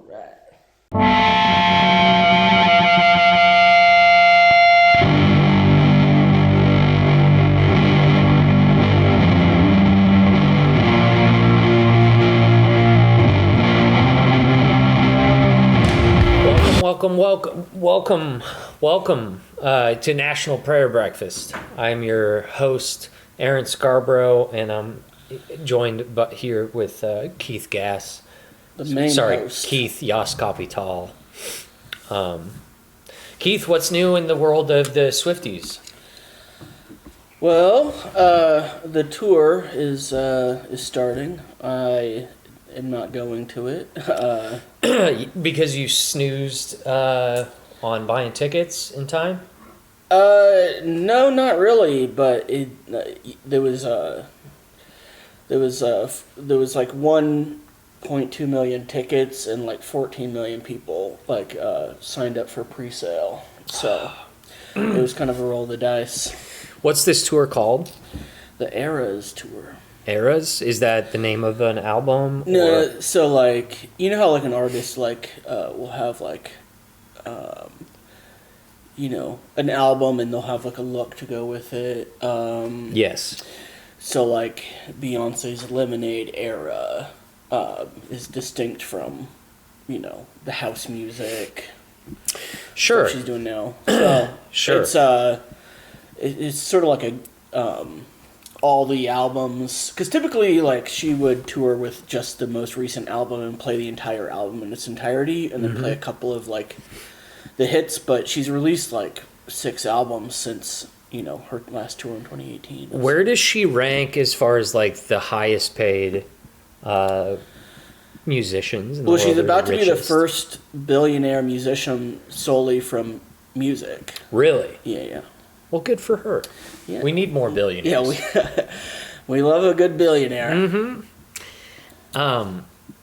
Welcome to National Prayer Breakfast. I'm your host, Aaron Scarborough, and I'm joined here with Keith Gass. The main host. Keith Yas Capital. Keith, what's new in the world of the Swifties? Well, the tour is starting. I am not going to it. Because you snoozed on buying tickets in time? No, not really. But there was like 1.2 million tickets and like 14 million people signed up for pre-sale. So it was kind of a roll of the dice. What's this tour called? The Eras tour. Eras? Is that the name of an album? No, so like, you know how like an artist will have an album and they'll have like a look to go with it. Yes. So like Beyonce's Lemonade era is distinct from, the house music. Sure. That she's doing now. So sure. It's sort of like all the albums, because typically like she would tour with just the most recent album and play the entire album in its entirety, and then play a couple of like the hits. But she's released like 6 albums since her last tour in 2018. Where does she rank as far as like the highest paid musicians? Well, she's about to be the first billionaire musician solely from music. Really? Yeah. Well, good for her. Yeah. We need more billionaires. Yeah, we love a good billionaire. Mm-hmm.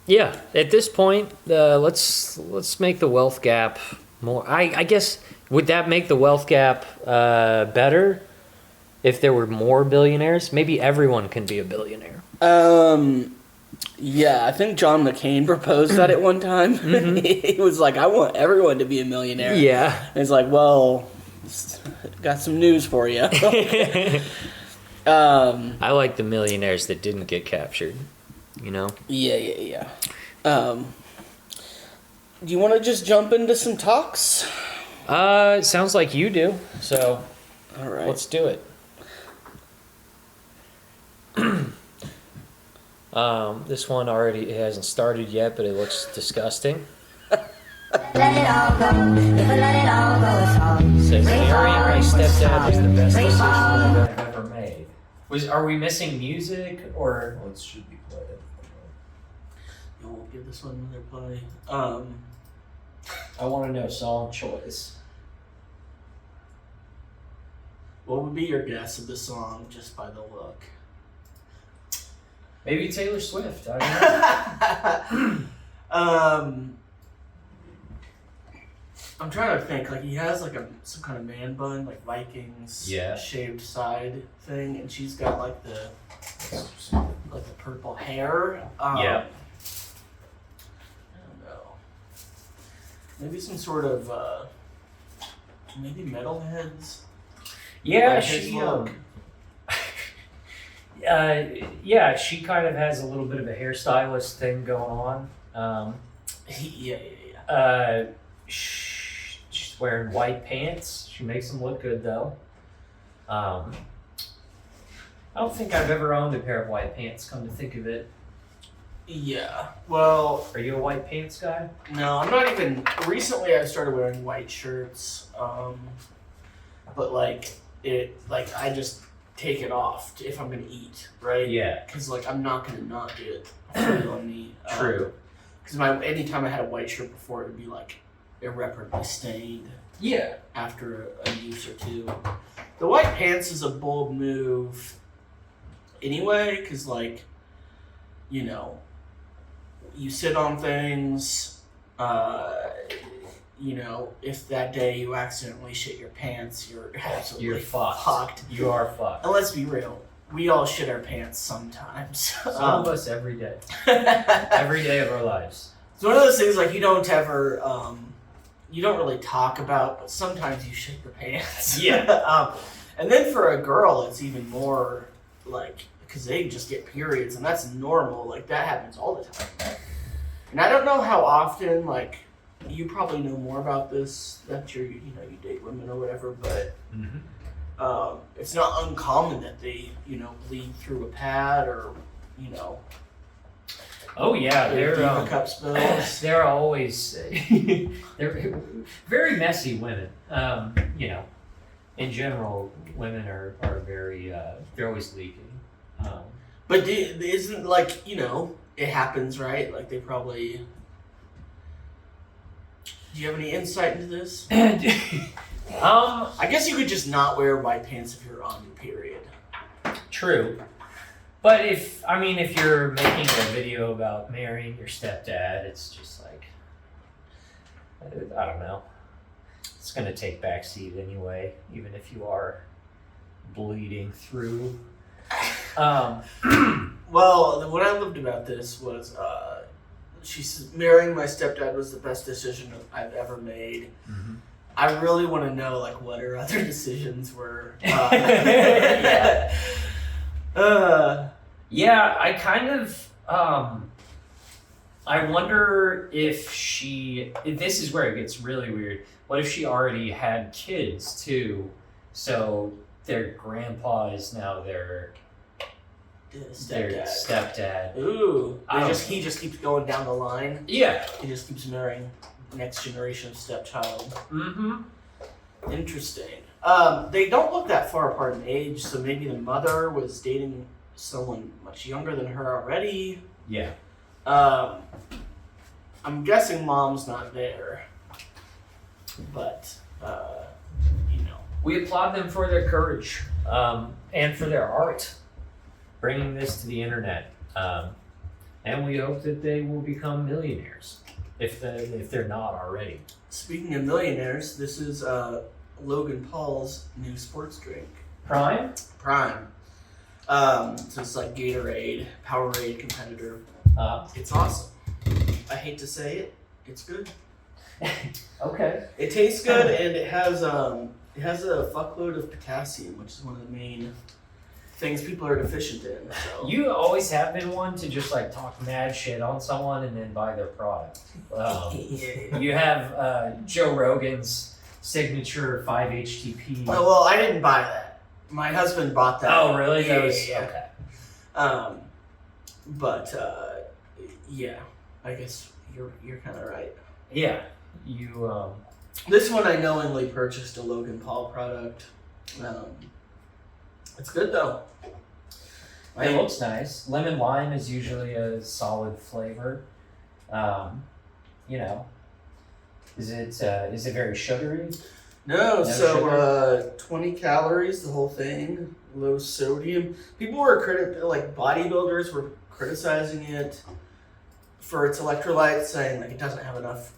Yeah. At this point, let's make the wealth gap more. I guess, would that make the wealth gap better if there were more billionaires? Maybe everyone can be a billionaire. Yeah, I think John McCain proposed that at one time. He was like, "I want everyone to be a millionaire." Yeah. And he's like, "Well, got some news for you." I like the millionaires that didn't get captured, Yeah. Do you want to just jump into some talks? It sounds like you do, so all right, let's do it. This one already hasn't started yet, but it looks disgusting. Let it all go. If I let it all go, it's all. Says marrying my stepdad was the best decision I've ever made. Are we missing music or? Well, it should be played. You won't give this one another play. I want to know song choice. What would be your guess of the song just by the look? Maybe Taylor Swift. I don't know. I'm trying to think. Like he has like some kind of man bun, like Vikings shaved side thing, and she's got like the purple hair. Yeah. I don't know. Maybe some sort of maybe metalheads. Yeah, like she look. yeah, she kind of has a little bit of a hairstylist thing going on. Yeah. She's wearing white pants. She makes them look good though. I don't think I've ever owned a pair of white pants, come to think of it. Yeah. Well, are you a white pants guy? No, I'm not even. Recently, I started wearing white shirts. But I just take it off if I'm gonna eat, right? Yeah. Because I'm not gonna not do it on me. True. Because anytime I had a white shirt before, it would be irreparably stained. Yeah. After a use or two, the white pants is a bold move. Anyway, because you sit on things. If that day you accidentally shit your pants, you're absolutely fucked. You are fucked. And let's be real, we all shit our pants sometimes. Some of us every day. Every day of our lives. It's one of those things like you don't ever, you don't really talk about, but sometimes you shit your pants. Yeah. And then for a girl, it's even more like, because they just get periods, and that's normal. Like, that happens all the time. And I don't know how often, like, you probably know more about this, that you date women or whatever, but it's not uncommon that they, bleed through a pad or, Oh yeah, they're Diva cup spills. they're always they're very messy women. In general, women are very they're always leaking. But isn't like it happens, right? Like they probably. Do you have any insight into this? I guess you could just not wear white pants if you're on your period. True. But if you're making a video about marrying your stepdad, it's just like, I don't know. It's going to take backseat anyway, even if you are bleeding through. Well, what I loved about this was she's marrying my stepdad was the best decision I've ever made. Mm-hmm. I really want to know like what her other decisions were. Yeah, I kind of, I wonder if this is where it gets really weird. What if she already had kids too? So their grandpa is now their stepdad. Ooh. He just keeps going down the line. Yeah. He just keeps marrying next generation of stepchild. Mm-hmm. Interesting. They don't look that far apart in age, so maybe the mother was dating someone much younger than her already. Yeah. I'm guessing mom's not there. But, We applaud them for their courage and for their art, bringing this to the internet. And we hope that they will become millionaires, if they're not already. Speaking of millionaires, this is Logan Paul's new sports drink. Prime? Prime. So it's like Gatorade, Powerade competitor. It's awesome. I hate to say it, it's good. Okay. It tastes good, and it has a fuckload of potassium, which is one of the main things people are deficient in. So. You always have been one to just like talk mad shit on someone and then buy their product. You have Joe Rogan's signature 5-HTP. Oh, well, I didn't buy that. My husband bought that. Oh, really? Yeah, Okay. Yeah, I guess you're kind of right. Yeah, you. This one I knowingly purchased a Logan Paul product. It's good though. It looks nice. Lemon lime is usually a solid flavor. Is it very sugary? No, so sugar? 20 calories, the whole thing, low sodium. People were like bodybuilders were criticizing it for its electrolytes, saying like it doesn't have enough.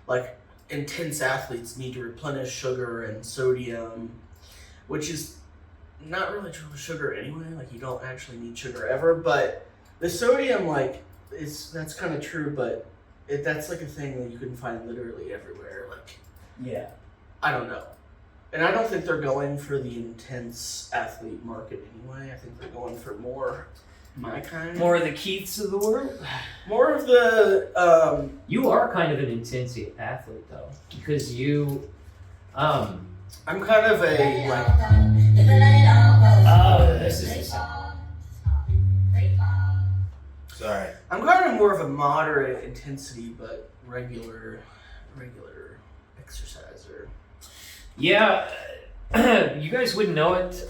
Like intense athletes need to replenish sugar and sodium, which is not really true with sugar anyway. Like you don't actually need sugar ever, but the sodium that's kind of true, but that's like a thing that you can find literally everywhere. Like Yeah. I don't know. And I don't think they're going for the intense athlete market anyway. I think they're going for more my kind. More of the Keiths of the world? More of the You are kind of an intense athlete though. Because you I'm kind of a like this is Sorry. I'm kind of more of a moderate intensity but regular exerciser. Yeah, you guys wouldn't know it,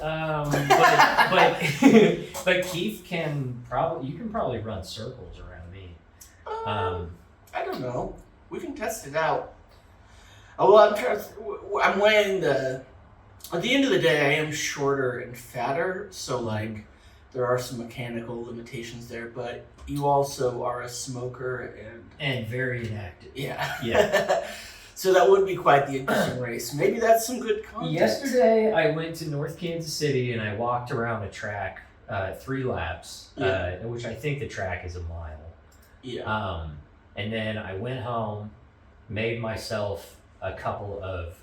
but Keith can probably run circles around me. I don't know. We can test it out. Oh well, I'm weighing at the end of the day, I am shorter and fatter, so like there are some mechanical limitations there. But you also are a smoker and very inactive. Yeah. So that would be quite the interesting race. Maybe that's some good content. Yesterday, I went to North Kansas City and I walked around a track 3 laps, which I think the track is a mile. Yeah. And then I went home, made myself a couple of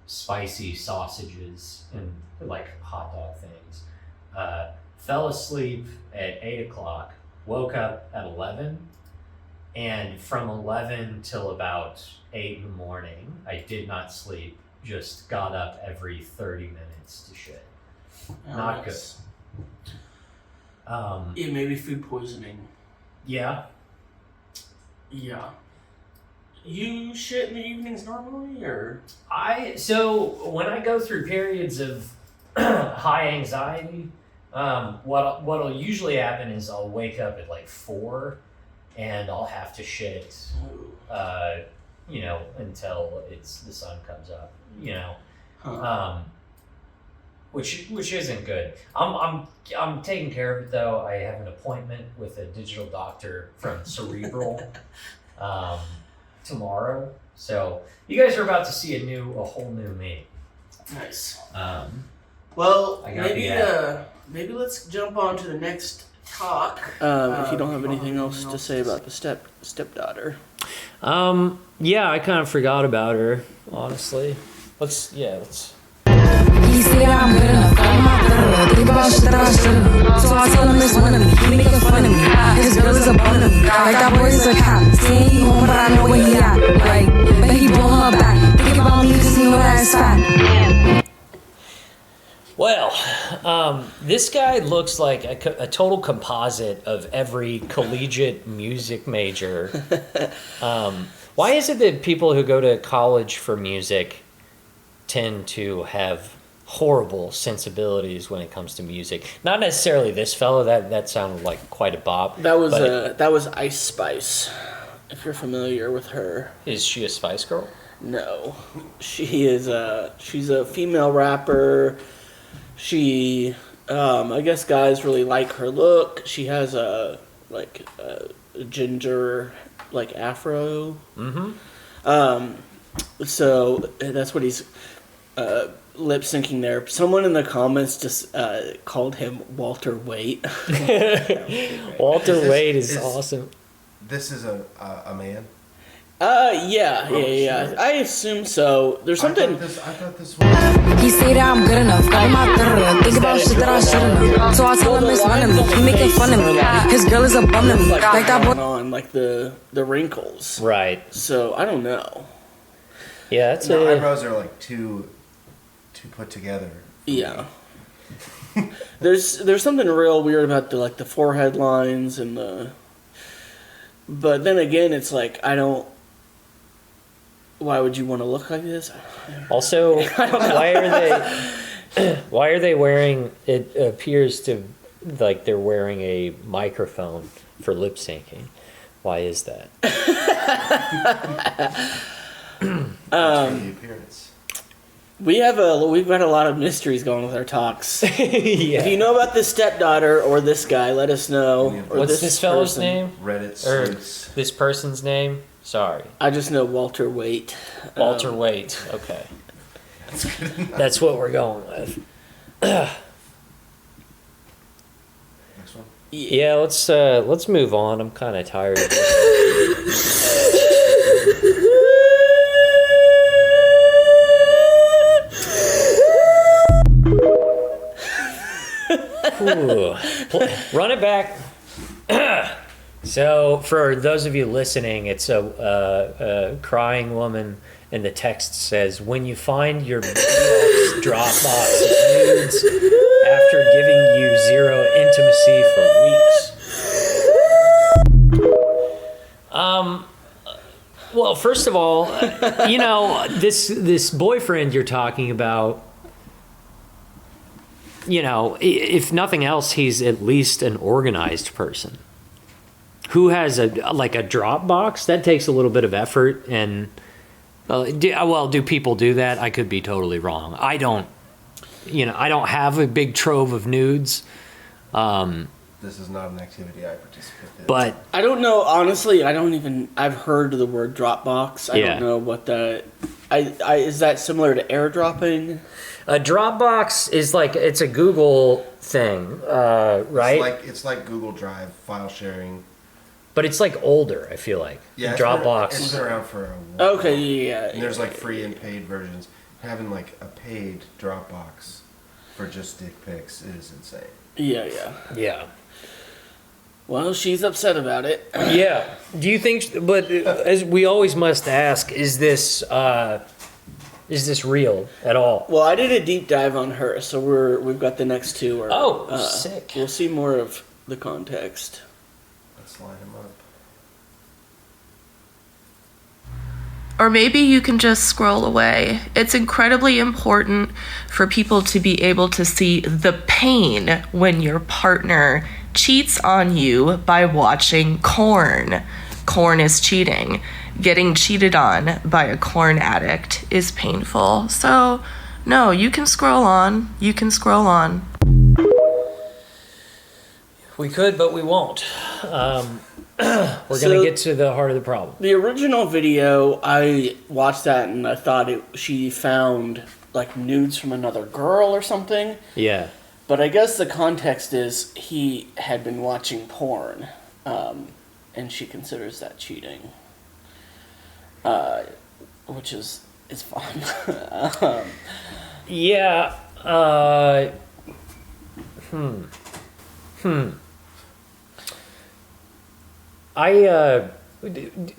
spicy sausages and like hot dog things. Fell asleep at 8 o'clock, woke up at 11, and from 11 till about 8 in the morning, I did not sleep, just got up every 30 minutes to shit. Not good. Yeah, maybe food poisoning. Yeah. Yeah. You shit in the evenings normally, or? So when I go through periods of high anxiety, what'll usually happen is I'll wake up at like 4, and I'll have to shit, until the sun comes up, which isn't good. I'm taking care of it though. I have an appointment with a digital doctor from Cerebral tomorrow, so you guys are about to see a whole new me. Nice. Well, maybe let's jump on to the next talk. If you don't have anything else to say about the stepdaughter. Yeah, I kind of forgot about her, honestly. Let's. He said I'm good enough, I'm not thorough. Think about shit that I should've. So I told him it's one of me. He making fun of me. His girl is a bun of me. Like that boy is a cop. Saying he home, but I know where he at. Like, but he blow her back. Think about me, just know that it's fat. Well, this guy looks like a total composite of every collegiate music major. Why is it that people who go to college for music tend to have horrible sensibilities when it comes to music? Not necessarily this fellow. That sounded like quite a bop. That was Ice Spice. If you're familiar with her. Is she a Spice Girl? No, she is. She's a female rapper. She, I guess guys really like her look. She has a ginger, afro. Mm-hmm. So that's what he's lip syncing there. Someone in the comments just called him Walter Waite. Walter Waite is awesome. This is a man. Yeah. I assume so. There's something. I thought this was. He said I'm good enough, I'm not thorough. Think about shit that I should've. So I told him it's one of me. He making fun of me. His girl is a bum of me. Like that boy. On the wrinkles. Right. So I don't know. Yeah, that's the eyebrows are like too put together. Yeah. There's something real weird about the forehead lines and the. But then again, it's like I don't. Why would you want to look like this? Also, why are they wearing? It appears to like they're wearing a microphone for lip syncing. Why is that? The appearance. We've got a lot of mysteries going with our talks. Yeah. If you know about this stepdaughter or this guy, let us know. Or What's this fellow's person. name? Reddit Or sleuths. this person's name? Sorry. I just know Walter Waite. Walter Waite. Okay. That's what we're going with. Next one. Yeah, let's move on. I'm kind of tired of this. Ooh. Run it back. So, for those of you listening, it's a crying woman, and the text says, "When you find your BF's Dropbox of nudes after giving you zero intimacy for weeks." Well, first of all, this boyfriend you're talking about. If nothing else, he's at least an organized person who has a Dropbox. That takes a little bit of effort. And do people do that? I could be totally wrong. I don't have a big trove of nudes. This is not an activity I participate in. But I don't know. Honestly, I've heard the word Dropbox. I don't know what that. Is that similar to airdropping? A Dropbox is it's a Google thing, right? It's like Google Drive file sharing. but it's like older. I feel like Yeah, Dropbox. It's been around for a while. Okay, yeah. And there's like free and paid versions. Having like a paid Dropbox for just dick pics is insane. Yeah. Yeah. Well, she's upset about it. Yeah. Do you think? But as we always must ask, is this real at all? Well, I did a deep dive on her, so we've got the next two. Sick. We'll see more of the context. Let's line him up. Or maybe you can just scroll away. It's incredibly important for people to be able to see the pain when your partner cheats on you by watching corn. Corn is cheating. Getting cheated on by a corn addict is painful. So, no, you can scroll on. You can scroll on. We could, but we won't. We're gonna get to the heart of the problem. The original video, I watched that and I thought she found like nudes from another girl or something. Yeah. But I guess the context is he had been watching porn, and she considers that cheating, which is fine. Yeah.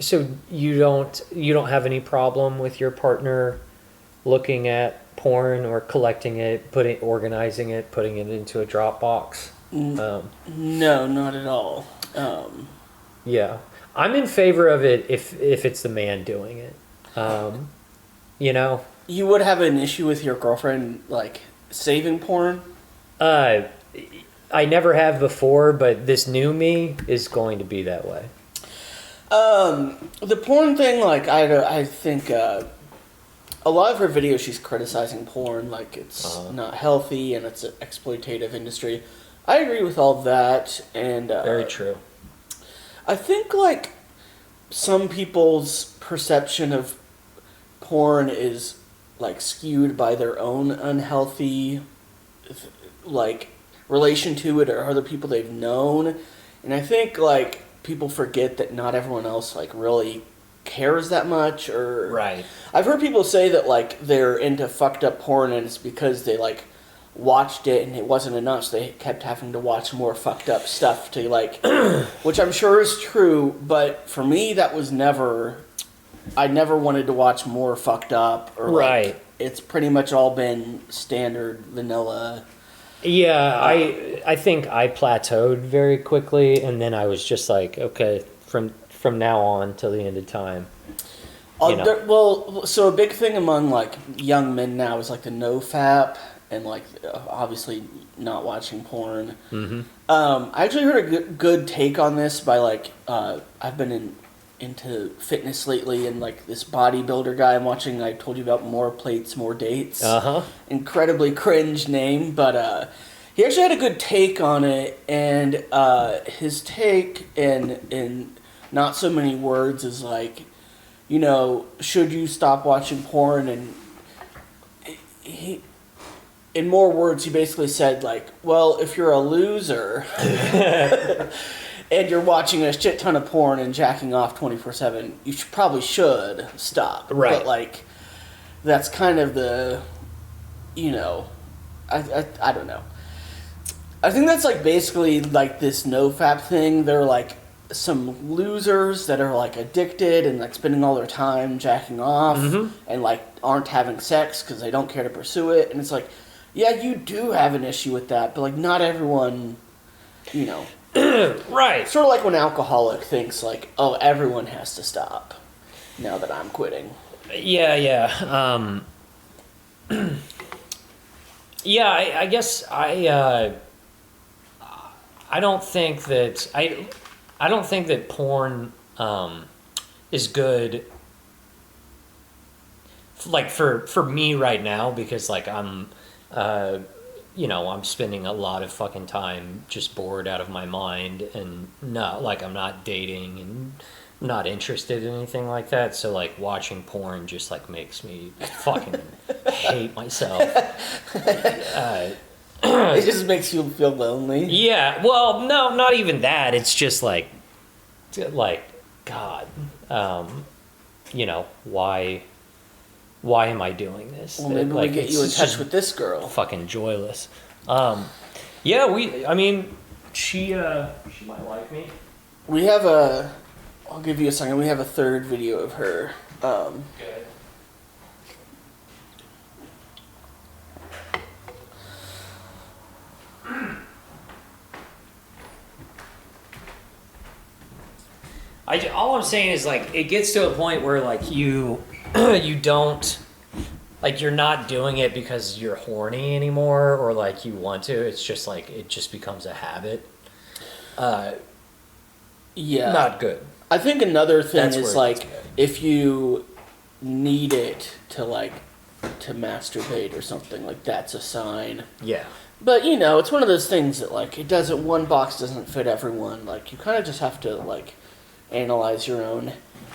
So you don't have any problem with your partner looking at porn or collecting it, organizing it, putting it into a Dropbox? No, not at all. Yeah, I'm in favor of it if it's the man doing it. You know, You would have an issue with your girlfriend like saving porn? I never have before, but this new me is going to be that way. The porn thing, like, I think, a lot of her videos she's criticizing porn, like it's not healthy and it's an exploitative industry. I agree with all that, and... Very true. I think, like, some people's perception of porn is, like, skewed by their own unhealthy, like, relation to it or other people they've known. And I think, like, people forget that not everyone else, like, really cares that much, or... Right. I've heard people say that, like, they're into fucked up porn and it's because they, like, watched it and it wasn't enough, so they kept having to watch more fucked up stuff to, like... which I'm sure is true, but for me, that was never... I never wanted to watch more fucked up, or, like, Right. It's pretty much all been standard, vanilla... Yeah, I think I plateaued very quickly, and then I was just like, okay, from now on till the end of time. You know. Well, so a big thing among, like, young men now is, like, the no-fap and, like, obviously not watching porn. Mm-hmm. I actually heard a good take on this by, like, I've been into fitness lately, and, like, this bodybuilder guy I'm watching, I told you about, More Plates, More Dates. Uh-huh. Incredibly cringe name, but he actually had a good take on it, and his take in not so many words is like, you know, should you stop watching porn? And he, in more words, he basically said, like, well, if you're a loser and you're watching a shit ton of porn and jacking off 24/7, you probably should stop. Right. But, like, that's kind of the, you know, I don't know. I think that's, like, basically, like, this no-fap thing. They're, like, some losers that are, like, addicted and, like, spending all their time jacking off and, like, aren't having sex because they don't care to pursue it. And it's like, yeah, you do have an issue with that, but, like, not everyone, you know. Right. Sort of like when an alcoholic thinks, like, oh, everyone has to stop now that I'm quitting. Yeah. Yeah, I guess I don't think that I don't think that porn is good, like, for me right now, because, like, I'm you know, I'm spending a lot of fucking time just bored out of my mind, and not, like, I'm not dating and not interested in anything like that, so, like, watching porn just, like, makes me fucking hate myself. It just makes you feel lonely. Yeah, well, no, not even that. It's just like, like, God, why am I doing this? Well, maybe like, we get it's you in just touch with this girl. fucking joyless. She might like me. We have I'll give you a second. We have a third video of her. Good. All I'm saying is, like, it gets to a point where, like, you don't, like, you're not doing it because you're horny anymore or, like, you want to. It's just, like, it just becomes a habit. Yeah. Not good. I think another thing That's is, where it gets like, good. if you need it to masturbate or something, like, that's a sign. Yeah. But, it's one of those things that, like, one box doesn't fit everyone. Like, you kind of just have to, like, analyze your own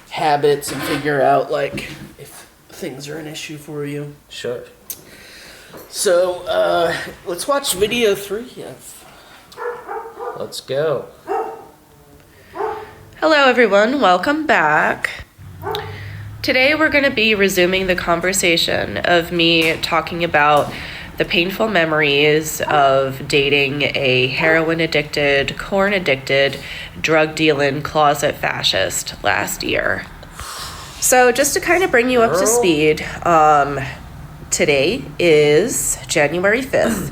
habits and figure out, like, if things are an issue for you. Sure. So, let's watch video 3 of... Let's go. Hello, everyone. Welcome back. Today, we're going to be resuming the conversation of me talking about the painful memories of dating a heroin-addicted, corn-addicted, drug-dealing closet fascist last year. So just to kind of bring you up to speed, today is January 5th.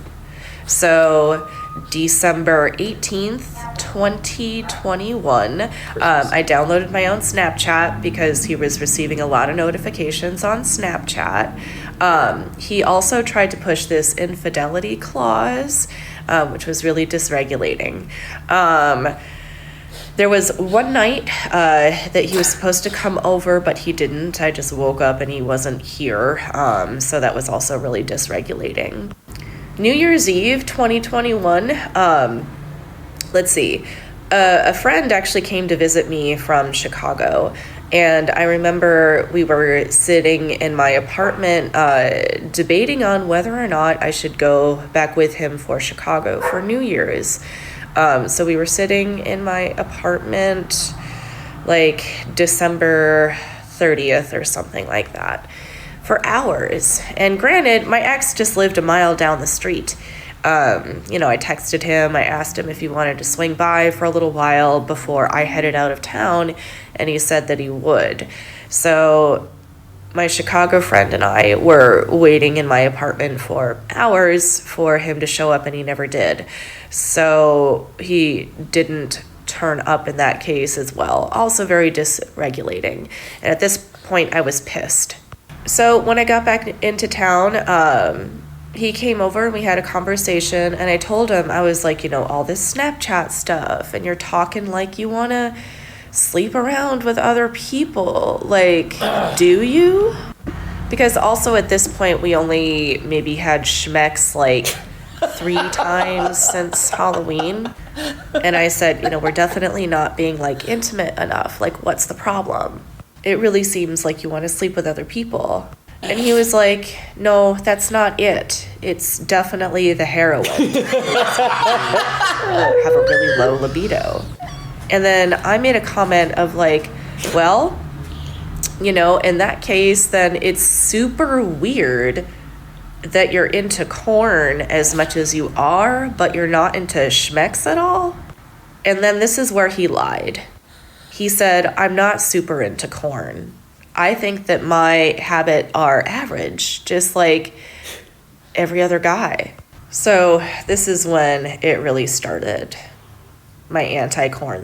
So December 18th, 2021. I downloaded my own Snapchat because he was receiving a lot of notifications on Snapchat. He also tried to push this infidelity clause, which was really dysregulating. There was one night that he was supposed to come over, but he didn't. I just woke up and he wasn't here. So that was also really dysregulating. New Year's Eve 2021, let's see. A friend actually came to visit me from Chicago. And I remember we were sitting in my apartment debating on whether or not I should go back with him for Chicago for New Year's. So we were sitting in my apartment like December 30th or something like that for hours. And granted, my ex just lived a mile down the street. I texted him, I asked him if he wanted to swing by for a little while before I headed out of town, and he said that he would. So my Chicago friend and I were waiting in my apartment for hours for him to show up, and he never did. So he didn't turn up in that case as well. Also very dysregulating. And at this point, I was pissed. So when I got back into town, he came over and we had a conversation, and I told him, I was like, all this Snapchat stuff, and you're talking like you want to sleep around with other people. Like, do you? Because also at this point, we only maybe had schmecks like 3 times since Halloween. And I said, we're definitely not being like intimate enough. Like, what's the problem? It really seems like you want to sleep with other people. And he was like, no, that's not it. It's definitely the heroin. Have a really low libido. And then I made a comment of like, well, in that case, then it's super weird that you're into corn as much as you are, but you're not into schmecks at all. And then this is where he lied. He said, I'm not super into corn. I think that my habits are average, just like every other guy. So this is when it really started, my anti-corn.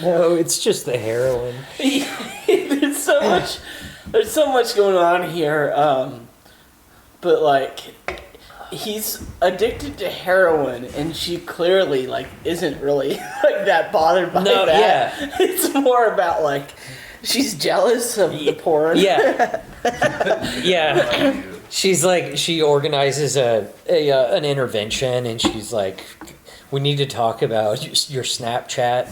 No, it's just the heroin. There's so much going on here. But like, he's addicted to heroin, and she clearly like isn't really like that bothered by that. Yeah. It's more about like she's jealous of the porn. Yeah. Yeah. She's like, she organizes an intervention, and she's like, we need to talk about your Snapchat.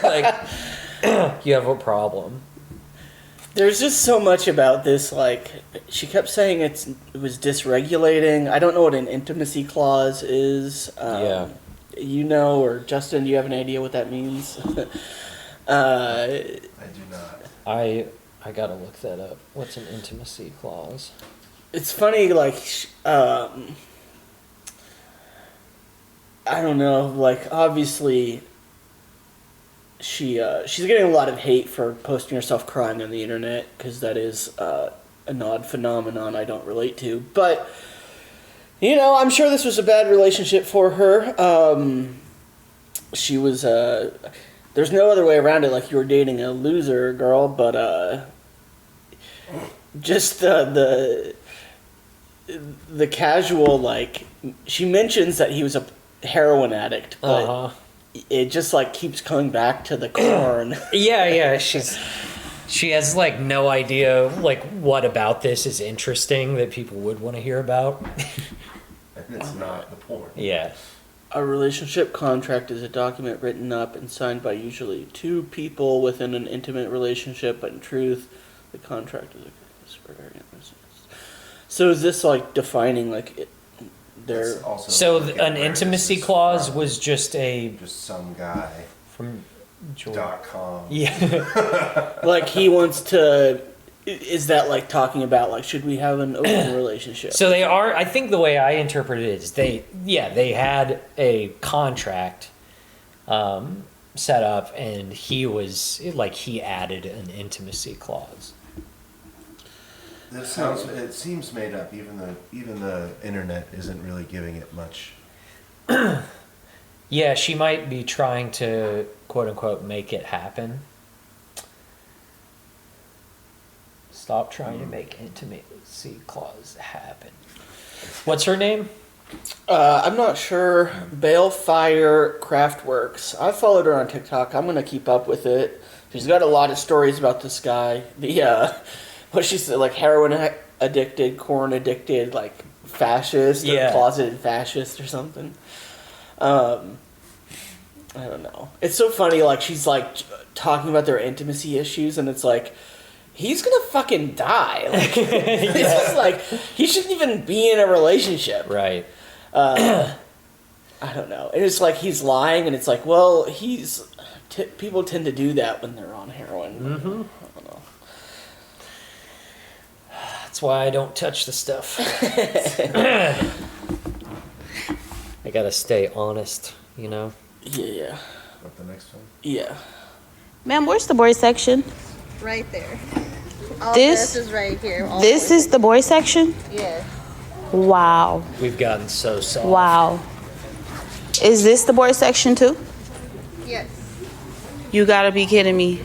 Like, you have a problem. There's just so much about this. Like, she kept saying it was dysregulating. I don't know what an intimacy clause is. Yeah. you know, or Justin, do you have an idea what that means? I do not. I gotta look that up. What's an intimacy clause? It's funny, like, I don't know, like, obviously, she's getting a lot of hate for posting herself crying on the internet, because that is an odd phenomenon I don't relate to, but, you know, I'm sure this was a bad relationship for her. She was, there's no other way around it, like, you were dating a loser girl, but, just the casual, like, she mentions that he was a heroin addict, but it just, like, keeps coming back to the corn. Yeah, she has, like, no idea, like, what about this is interesting that people would want to hear about. And it's not the porn. Yeah. A relationship contract is a document written up and signed by usually two people within an intimate relationship, but in truth, the contract is a So is this like defining like their? It's also So like an a intimacy racist clause from was just some guy from .com. Yeah. Like he wants to. Is that like talking about like should we have an open relationship? So they are. I think the way I interpret it is they had a contract set up, and he added an intimacy clause. It seems made up. Even the internet isn't really giving it much. Yeah, she might be trying to quote unquote make it happen. Stop trying to make intimacy clause happen. What's her name? I'm not sure. Balefire Craftworks. I followed her on TikTok. I'm gonna keep up with it. She's got a lot of stories about this guy. What she said, like heroin addicted, corn addicted, like fascist, or closeted fascist or something. I don't know. It's so funny. Like she's like talking about their intimacy issues, and it's like. He's gonna fucking die. Like, this is like he shouldn't even be in a relationship. Right. I don't know. And it's like he's lying, and it's like, well, people tend to do that when they're on heroin. Mm-hmm. I don't know. That's why I don't touch the stuff. I gotta stay honest, you know. Yeah. What the next one? Yeah. Ma'am, where's the boy section? Right there. All This is right here. All This is the boy section? Yeah. Wow. We've gotten so soft. Wow. Is this the boy section too? Yes. You gotta be kidding me.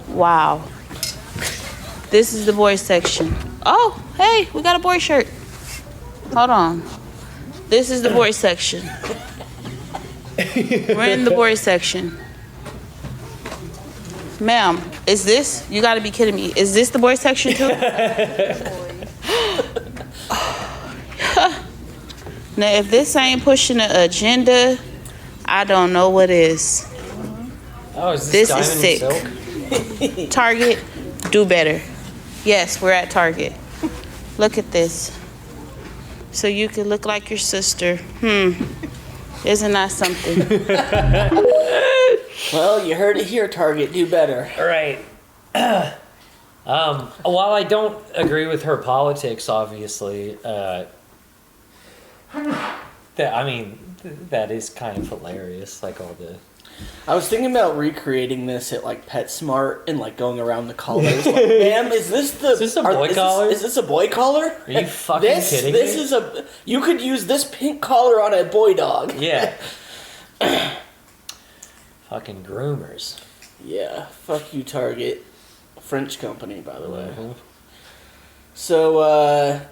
Wow. This is the boy section. Oh, hey, we got a boy shirt. Hold on. This is the boy section. We're in the boy section. Ma'am, is this? You gotta be kidding me. Is this the boy section too? Now, if this ain't pushing the agenda, I don't know what is. Oh, is This this is Diamond sick. Silk? Target, do better. Yes, we're at Target. Look at this. So you can look like your sister. Isn't that something? Well, you heard it here, Target. Do better. All right. While I don't agree with her politics, obviously, that is kind of hilarious. Like all the. I was thinking about recreating this at like PetSmart and like going around the collars. Like, ma'am, is this a boy collar? Is this a boy collar? Are you fucking kidding me? This is a. You could use this pink collar on a boy dog. Yeah. Fucking groomers. Yeah. Fuck you, Target. French company, by the way. Mhm. So,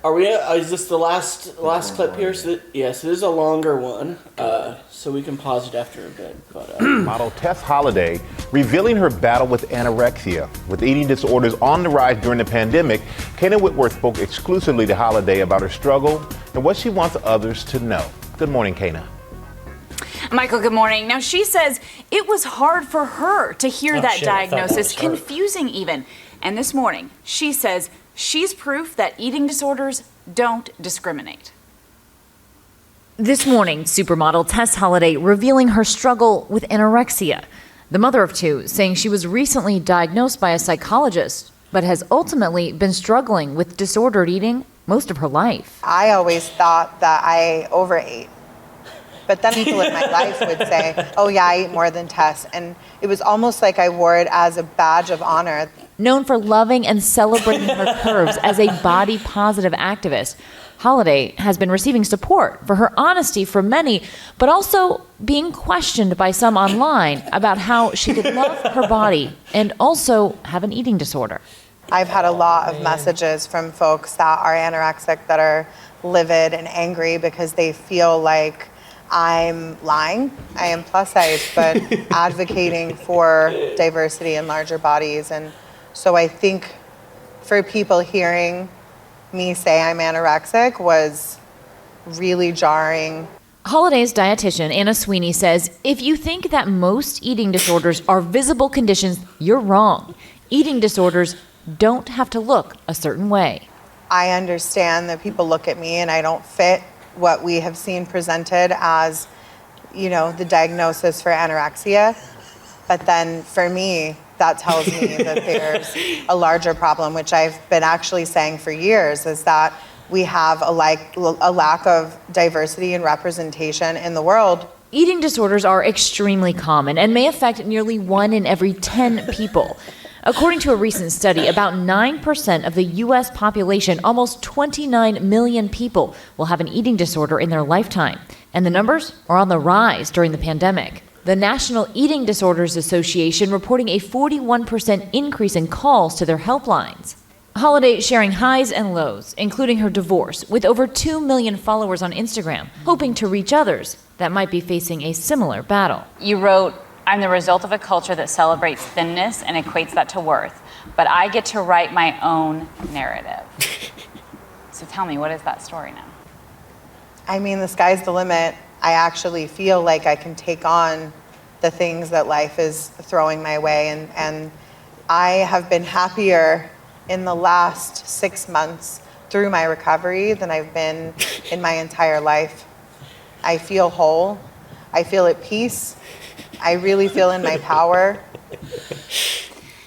are we? Is this the last clip here? So this is a longer one. So we can pause it after a bit. But model Tess Holliday revealing her battle with anorexia. With eating disorders on the rise during the pandemic, Kana Whitworth spoke exclusively to Holliday about her struggle and what she wants others to know. Good morning, Kana. Michael, good morning. Now, she says it was hard for her to hear that shit, I thought that diagnosis, was her. confusing even. And this morning, she says she's proof that eating disorders don't discriminate. This morning, supermodel Tess Holliday revealing her struggle with anorexia. The mother of two saying she was recently diagnosed by a psychologist, but has ultimately been struggling with disordered eating most of her life. I always thought that I overate. But then people in my life would say, oh yeah, I eat more than Tess. And it was almost like I wore it as a badge of honor. Known for loving and celebrating her curves as a body positive activist, Holliday has been receiving support for her honesty from many, but also being questioned by some online about how she could love her body and also have an eating disorder. I've had a lot of messages from folks that are anorexic that are livid and angry because they feel like I'm lying. I am plus size, but advocating for diversity in larger bodies. And so I think for people hearing me say I'm anorexic was really jarring. Holliday's dietitian, Anna Sweeney, says if you think that most eating disorders are visible conditions, you're wrong. Eating disorders don't have to look a certain way. I understand that people look at me and I don't fit what we have seen presented as, you know, the diagnosis for anorexia. But then for me, that tells me that there's a larger problem, which I've been actually saying for years, is that we have a lack of diversity and representation in the world. Eating disorders are extremely common and may affect nearly 1 in every 10 people. According to a recent study, about 9% of the U.S. population, almost 29 million people, will have an eating disorder in their lifetime. And the numbers are on the rise during the pandemic. The National Eating Disorders Association reporting a 41% increase in calls to their helplines. Holliday sharing highs and lows, including her divorce, with over 2 million followers on Instagram, hoping to reach others that might be facing a similar battle. You wrote, I'm the result of a culture that celebrates thinness and equates that to worth, but I get to write my own narrative. So tell me, what is that story now? I mean, the sky's the limit. I actually feel like I can take on the things that life is throwing my way, and I have been happier in the last 6 months through my recovery than I've been in my entire life. I feel whole. I feel at peace. I really feel in my power.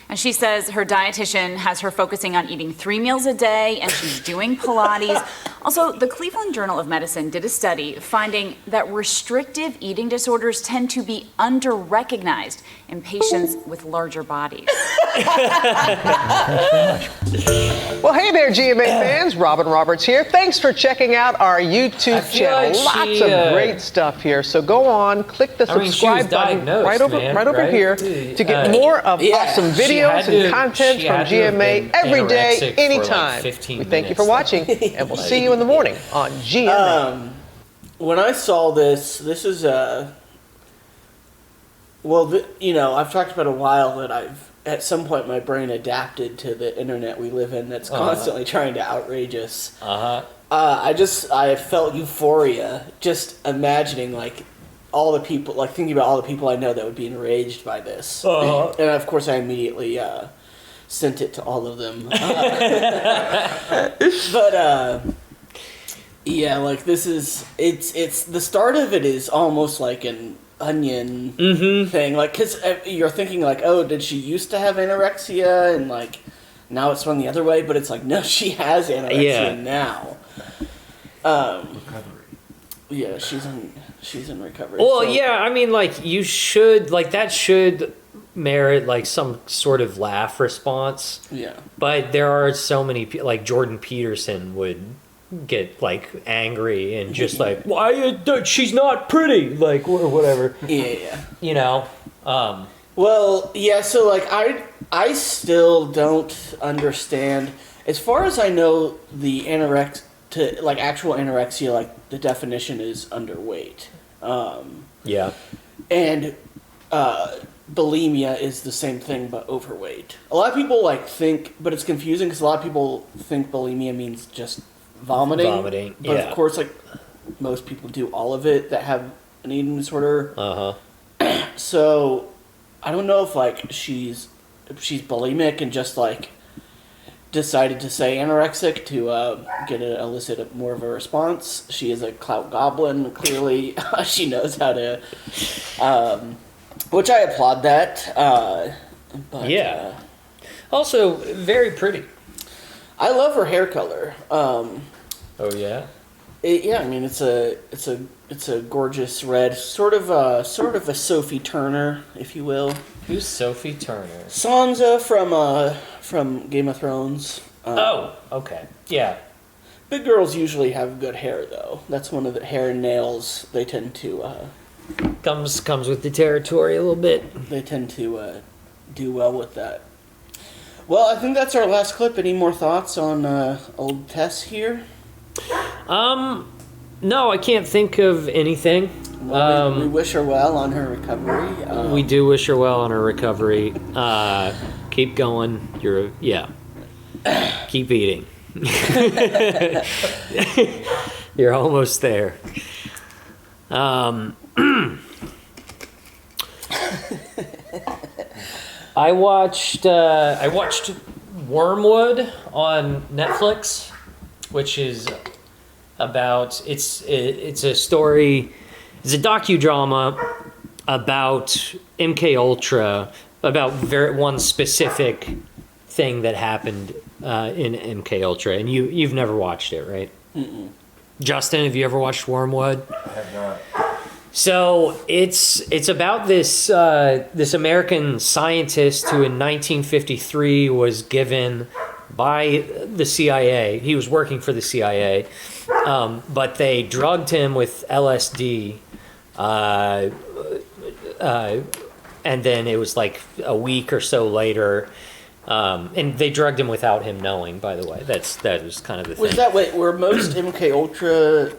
And she says her dietitian has her focusing on eating 3 meals a day, and she's doing Pilates. Also, the Cleveland Journal of Medicine did a study finding that restrictive eating disorders tend to be under-recognized in patients with larger bodies. Well, hey there, GMA fans. Robin Roberts here. Thanks for checking out our YouTube channel. like Lots she, of great stuff here. So go on, click the I mean, she subscribe was button diagnosed, right over here to get more of awesome videos and content from GMA every day, anytime. We thank you for watching, and we'll see you in the morning on GMA. When I saw this is you know, I've talked about a while that at some point my brain adapted to the internet we live in that's constantly trying to outrage us. I felt euphoria just imagining like all the people, like thinking about all the people I know that would be enraged by this. And of course I immediately sent it to all of them. Yeah, like this is, it's the start of it is almost like an onion thing, like, because you're thinking like, oh, did she used to have anorexia and like now it's swung the other way, but it's like, no, she has anorexia now. Recovery. Yeah, she's in recovery. Well, so. yeah, I mean, like, you should, like, that should merit, like, some sort of laugh response. Yeah. But there are so many people, like, Jordan Peterson would get, like, angry and just, like, why, she's not pretty, like, or whatever. Yeah. You know? Well, yeah, so, like, I still don't understand. As far as I know, the actual anorexia, like, the definition is underweight. Yeah. And bulimia is the same thing, but overweight. A lot of people, like, think, but it's confusing because a lot of people think bulimia means just vomiting. But of course, like, most people do all of it that have an eating disorder. So I don't know if like she's bulimic and just like decided to say anorexic to elicit more of a response. She is a Clout Goblin. Clearly, she knows how to, which I applaud that. But, yeah. Also, very pretty. I love her hair color. Oh yeah. Yeah, I mean it's a gorgeous red, sort of a Sophie Turner, if you will. Who's Sophie Turner? Sansa from Game of Thrones. Oh, okay, yeah. Big girls usually have good hair, though. That's one of the hair and nails. They tend to comes with the territory a little bit. They tend to do well with that. Well, I think that's our last clip. Any more thoughts on old Tess here? No, I can't think of anything. Well, we wish her well on her recovery. We do wish her well on her recovery. Keep going. Keep eating. You're almost there. I watched Wormwood on Netflix, which is about it's a story. It's a docudrama about MK Ultra, about one specific thing that happened in MK Ultra, and you've never watched it, right? Mm-mm. Justin, have you ever watched Wormwood? I have not. So it's about this American scientist who in 1953 was given by the CIA. He was working for the CIA, but they drugged him with LSD, and then it was like a week or so later, and they drugged him without him knowing. By the way, that was kind of the thing. Was that were most MK Ultra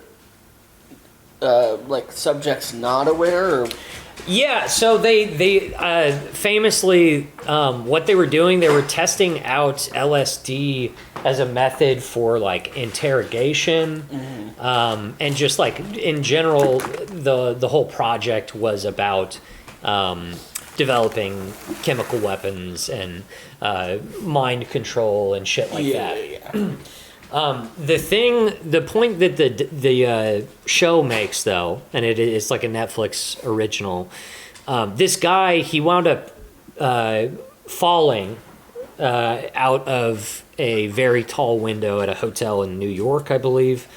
like subjects not aware? Or? Yeah, so they famously, what they were doing, they were testing out LSD as a method for like interrogation, and just like in general, the whole project was about developing chemical weapons and mind control and shit like that. Yeah. The point that the show makes, though, and it's like a Netflix original, this guy, he wound up falling out of a very tall window at a hotel in New York, I believe.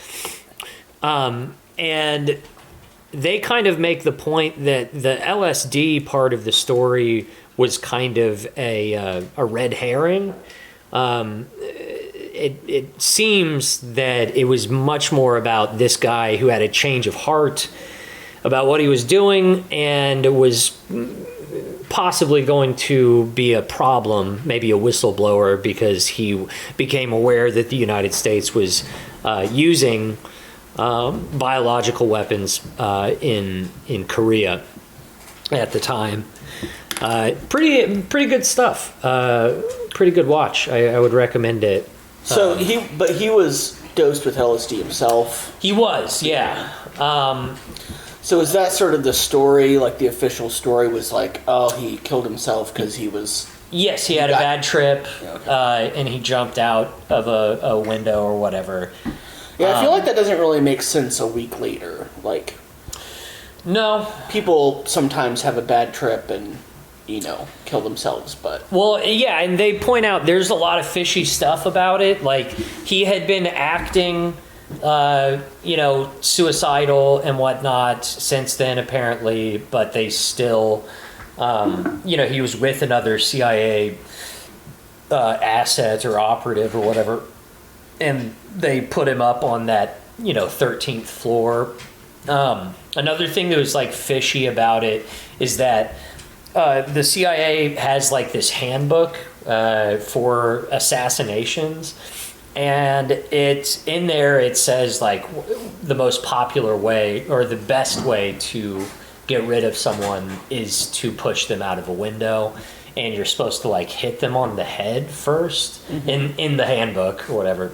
And they kind of make the point that the LSD part of the story was kind of a red herring. It seems that it was much more about this guy who had a change of heart about what he was doing and was possibly going to be a problem, maybe a whistleblower, because he became aware that the United States was using biological weapons in Korea at the time. Pretty good stuff. Pretty good watch. I would recommend it. So he was dosed with LSD himself. He was, yeah. So is that sort of the story? Like the official story was like, oh, he killed himself because he was. Yes, he had a bad trip, and he jumped out of a window or whatever. Yeah, I feel like that doesn't really make sense a week later. Like, no, people sometimes have a bad trip and kill themselves, but well, yeah, and they point out there's a lot of fishy stuff about it. Like he had been acting, suicidal and whatnot since then, apparently, but they still, he was with another CIA asset or operative or whatever, and they put him up on that 13th floor. Another thing that was like fishy about it is that the CIA has like this handbook for assassinations, and it's in there. It says like the most popular way or the best way to get rid of someone is to push them out of a window, and you're supposed to like hit them on the head first in the handbook or whatever.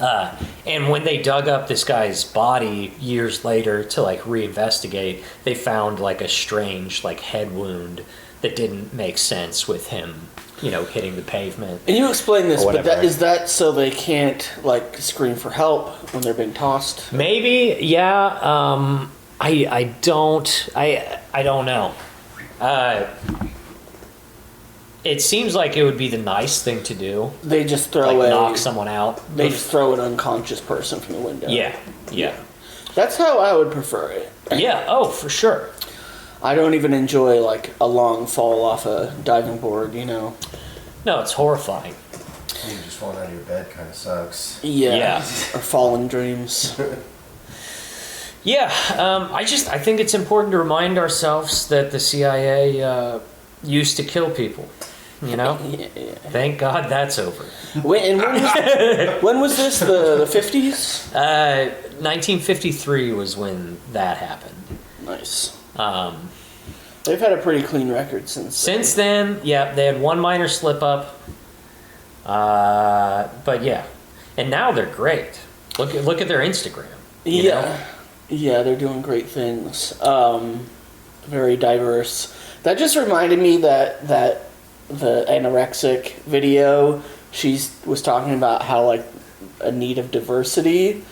And when they dug up this guy's body years later to like reinvestigate, they found like a strange like head wound that didn't make sense with him, you know, hitting the pavement. And you explain this, but is that so they can't like scream for help when they're being tossed? Maybe, yeah. I don't know. It seems like it would be the nice thing to do. They just throw knock someone out. They just throw an unconscious person from the window. Yeah. That's how I would prefer it. Yeah. Oh, for sure. I don't even enjoy like a long fall off a diving board. You know. No, it's horrifying. You just falling out of your bed kind of sucks. Yeah. Or fallen dreams. Yeah. I think it's important to remind ourselves that the CIA used to kill people. You know? Yeah. Thank God that's over. When was this? The 50s? 1953 was when that happened. Nice. They've had a pretty clean record since then. Yeah, they had one minor slip up. But yeah. And now they're great. Look at their Instagram. You know? Yeah, they're doing great things. Very diverse. That just reminded me that the anorexic video, she was talking about how like a need of diversity,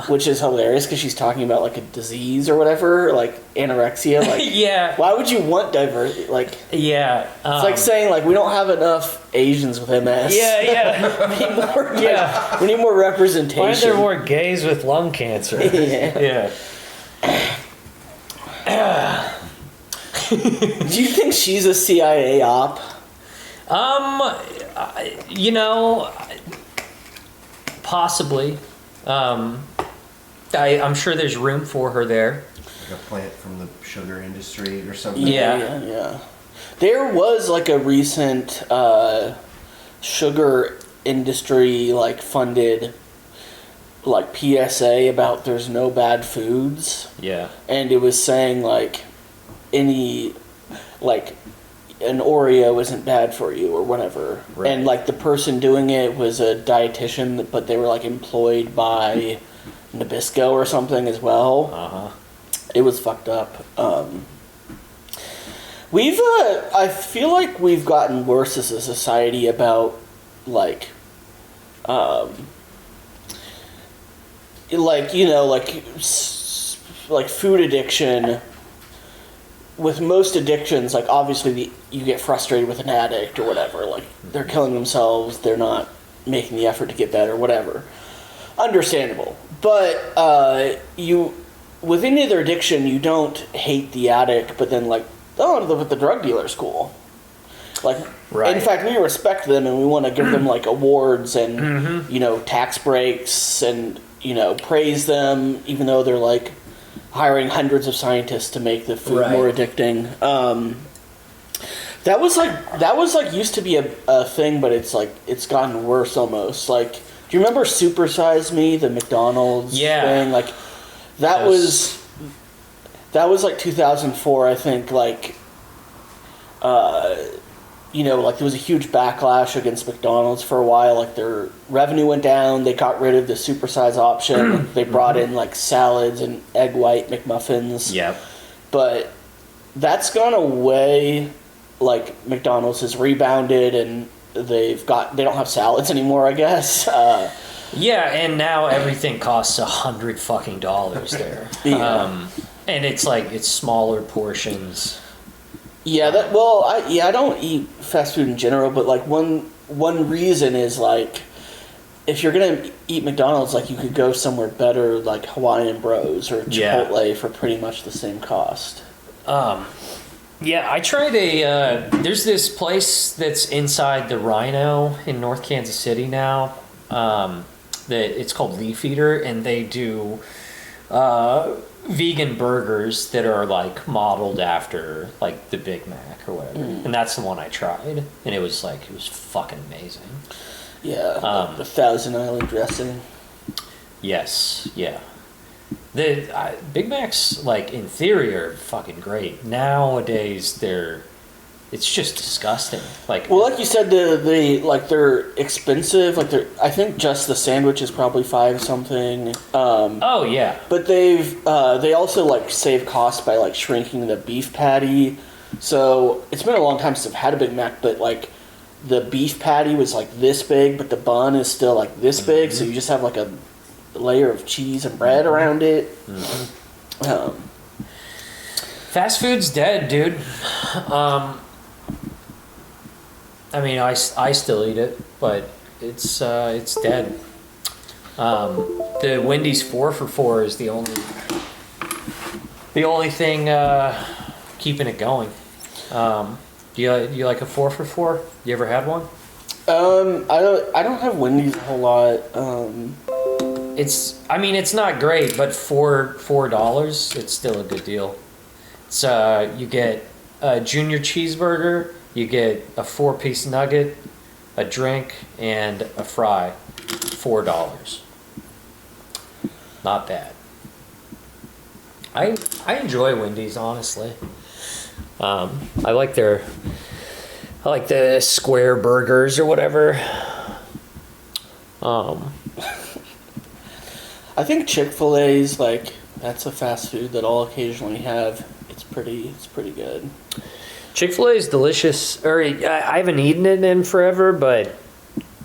which is hilarious because she's talking about like a disease or whatever, like anorexia. Like, yeah. Why would you want diversity? Like, yeah, it's like saying like we don't have enough Asians with MS. Yeah. we need more. We need more representation. Why are there more gays with lung cancer? Yeah. Do you think she's a CIA op? You know, possibly. I'm sure there's room for her there. Like a plant from the sugar industry or something. Yeah. There was like a recent sugar industry like funded like PSA about there's no bad foods. Yeah. And it was saying like any like an Oreo isn't bad for you or whatever. Right. And like the person doing it was a dietitian, but they were like employed by Nabisco or something as well. It was fucked up. We've I feel like we've gotten worse as a society about like you know like food addiction. With most addictions, like obviously you get frustrated with an addict or whatever, like they're killing themselves, they're not making the effort to get better, whatever. Understandable. But you, with any other addiction, you don't hate the addict, but then like, oh, but the drug dealer's cool. Like, in fact, we respect them and we want to give them like awards and, you know, tax breaks and, you know, praise them, even though they're like, hiring hundreds of scientists to make the food more addicting. That was like used to be a thing, but it's gotten worse almost. Like, do you remember Super Size Me, the McDonald's thing? Like that was like 2004, I think. Like, you know, like there was a huge backlash against McDonald's for a while. Like their revenue went down. They got rid of the supersize option. They brought in like salads and egg white McMuffins. Yep. But that's gone away. Like McDonald's has rebounded and they don't have salads anymore, I guess. Yeah, and now everything costs $100 there. And it's like it's smaller portions. Yeah, I don't eat fast food in general, but like one reason is like if you're gonna eat McDonald's, like you could go somewhere better, like Hawaiian Bros or Chipotle for pretty much the same cost. Yeah, I tried there's this place that's inside the Rhino in North Kansas City now. It's called Leaf Eater, and they do vegan burgers that are like modeled after like the Big Mac or whatever. And that's the one I tried, and it was fucking amazing. Yeah, the Thousand Island dressing. Yes, yeah. The Big Macs, like in theory, are fucking great. Nowadays, they're it's just disgusting. Like, well, like you said, they're expensive. Like I think just the sandwich is probably $5 something. Oh yeah. But they also like save costs by like shrinking the beef patty. So it's been a long time since I've had a Big Mac, but like the beef patty was like this big, but the bun is still like this big. So you just have like a layer of cheese and bread around it. Fast food's dead, dude. I mean, I still eat it, but it's dead. The Wendy's 4 for $4 is the only thing keeping it going. Do you like a 4 for $4? You ever had one? I don't have Wendy's a whole lot. It's not great, but for $4, it's still a good deal. It's you get a junior cheeseburger, you get a 4-piece nugget, a drink, and a fry. $4. Not bad. I enjoy Wendy's, honestly. I like the square burgers or whatever. I think Chick-fil-A's like that's a fast food that I'll occasionally have. It's pretty good. Chick-fil-A is delicious. I haven't eaten it in forever, but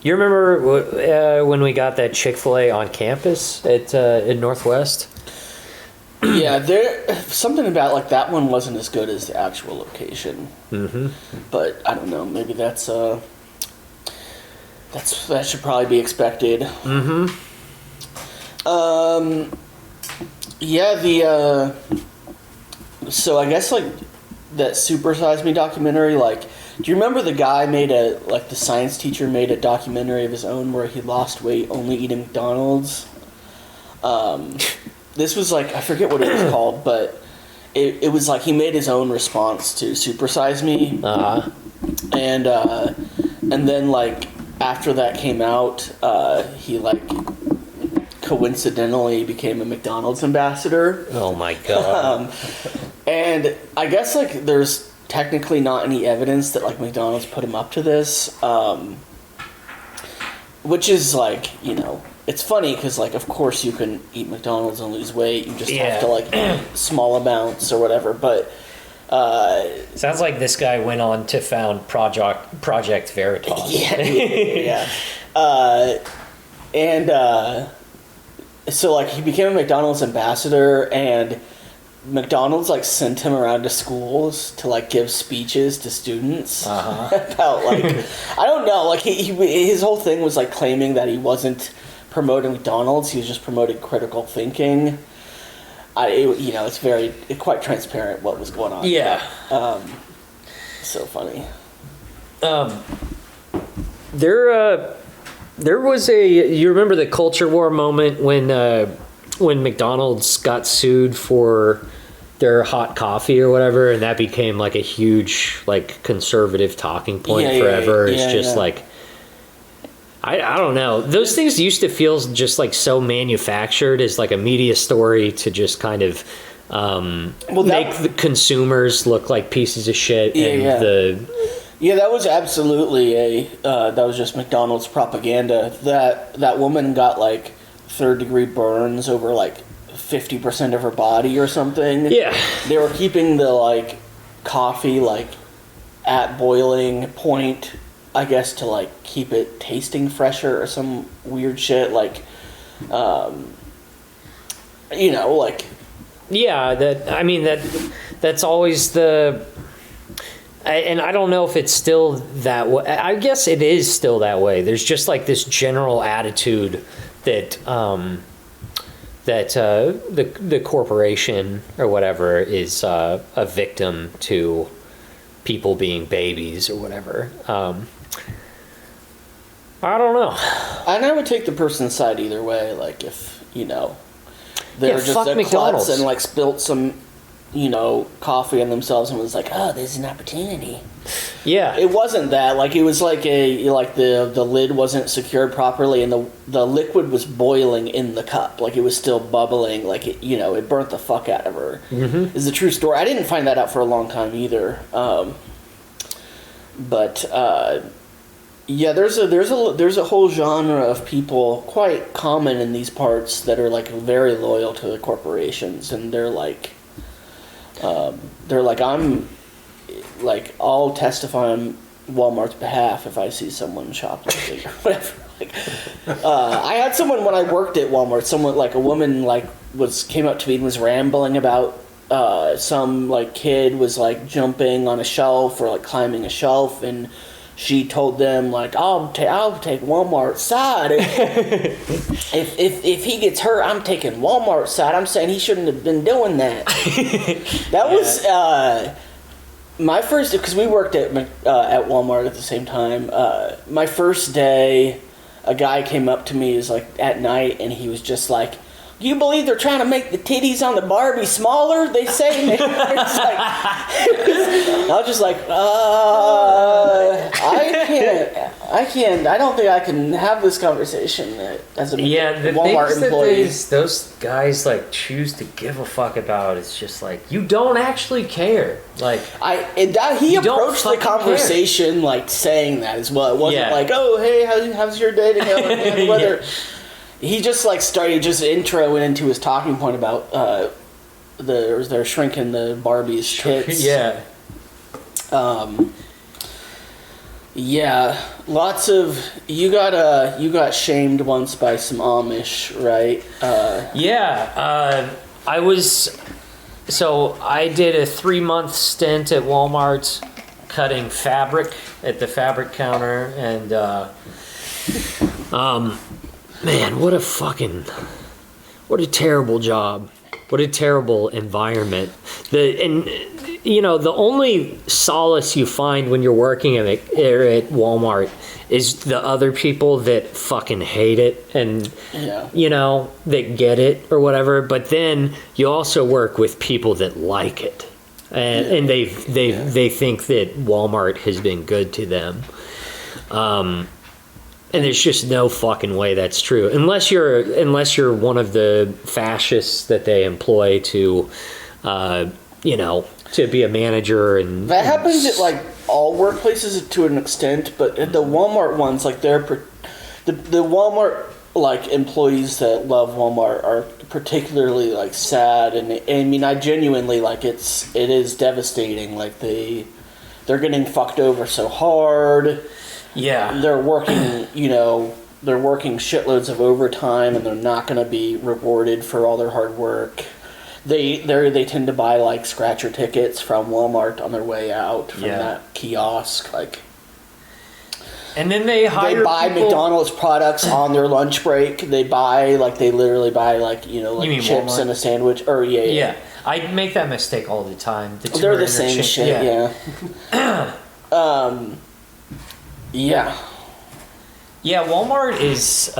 you remember when we got that Chick-fil-A on campus in Northwest? Yeah, there something about like that one wasn't as good as the actual location. Mm-hmm. But I don't know. Maybe that should probably be expected. Mm-hmm. Yeah. So I guess like that Super Size Me documentary. Like, do you remember the guy the science teacher made a documentary of his own where he lost weight only eating McDonald's? This was like, I forget what it was called, but it was like he made his own response to Super Size Me. And then like after that came out, he like coincidentally became a McDonald's ambassador. Oh my god. And I guess like there's technically not any evidence that like McDonald's put him up to this, which is like, you know, it's funny because like of course you can eat McDonald's and lose weight. You just have to like eat small amounts or whatever. But sounds like this guy went on to found Project Veritas. Yeah. So like he became a McDonald's ambassador, and McDonald's like sent him around to schools to like give speeches to students about like I don't know, like his whole thing was like claiming that he wasn't promoting McDonald's, he was just promoting critical thinking. It's quite transparent what was going on. Yeah. So funny. There was you remember the culture war moment when McDonald's got sued for their hot coffee or whatever, and that became like a huge like conservative talking point forever. It's just like I don't know. Those things used to feel just like so manufactured as like a media story to just kind of make the consumers look like pieces of shit. That was absolutely that was just McDonald's propaganda. That woman got like third-degree burns over like 50% of her body or something. Yeah. They were keeping the like coffee like at boiling point, I guess, to like keep it tasting fresher or some weird shit like that's always the and I don't know if it's still that way. I guess it is still that way. There's just like this general attitude that the corporation or whatever is a victim to people being babies or whatever. I don't know. And I would take the person's side either way. Like if they're just fuck a McDonald's klutz and like spilt some coffee on themselves and was like, oh, this is an opportunity. Yeah. It wasn't that. Like, it was like the lid wasn't secured properly and the liquid was boiling in the cup. Like, it was still bubbling. Like, it burnt the fuck out of her. Mm-hmm. Is the true story. I didn't find that out for a long time either. But yeah, there's a whole genre of people quite common in these parts that are like very loyal to the corporations, and they're like I'm like I'll testify on Walmart's behalf if I see someone shoplifting or whatever. Like, I had someone when I worked at Walmart, someone like a woman like came up to me and was rambling about some like kid was like jumping on a shelf or like climbing a shelf, and she told them like I'll take Walmart's side. if he gets hurt, I'm taking Walmart's side. I'm saying he shouldn't have been doing that. That was my first, because we worked at Walmart at the same time. My first day, a guy came up to me, like at night, and he was just like, "You believe they're trying to make the titties on the Barbie smaller? They say." It's like, I was just like, I can't. I don't think I can have this conversation as a Walmart things employee. That those guys like choose to give a fuck about. It's just like you don't actually care. Like he approached the conversation like saying that as well. It wasn't like, "Oh, hey, how's your day going?" Whether he just like started introing into his talking point about they're shrinking the Barbie's tits. Yeah. Yeah, lots of you got shamed once by some Amish, right? I did a 3-month stint at Walmart cutting fabric at the fabric counter, and man, what a terrible job. What a terrible environment. The only solace you find when you're working at Walmart is the other people that fucking hate it and, that get it or whatever. But then you also work with people that like it. And they think that Walmart has been good to them. And there's just no fucking way that's true. Unless you're one of the fascists that they employ to, to be a manager, and that happens at like all workplaces to an extent, but at the Walmart ones, like the Walmart like employees that love Walmart are particularly like sad, and I mean I genuinely like it is devastating. Like they're getting fucked over so hard. Yeah, they're working they're working shitloads of overtime, and they're not going to be rewarded for all their hard work. They tend to buy like scratcher tickets from Walmart on their way out from that kiosk, like. And then they buy McDonald's products on their lunch break. They literally buy like chips Walmart? And a sandwich, or yeah. I make that mistake all the time. They're the same shit, yeah. Yeah. Yeah, Walmart is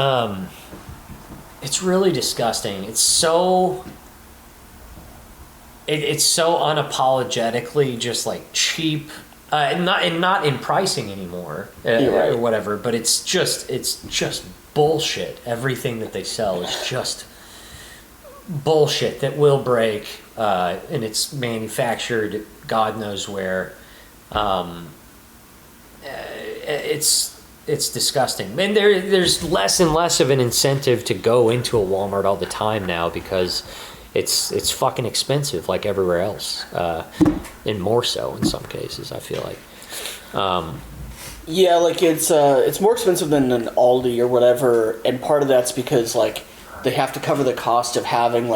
it's really disgusting. It's so unapologetically just like cheap, not in pricing anymore, or whatever. But it's just bullshit. Everything that they sell is just bullshit that will break, and it's manufactured God knows where. It's disgusting, and there's less and less of an incentive to go into a Walmart all the time now because it's fucking expensive like everywhere else, and more so in some cases I feel like. Yeah, like it's more expensive than an Aldi or whatever, and part of that's because like they have to cover the cost of having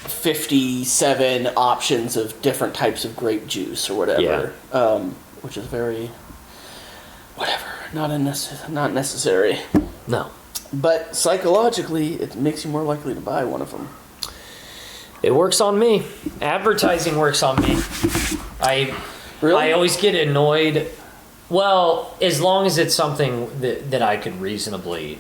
57 options of different types of grape juice or whatever, which is very not necessary. No, but psychologically it makes you more likely to buy one of them. It works on me. Advertising works on me. I always get annoyed. Well, as long as it's something that I could reasonably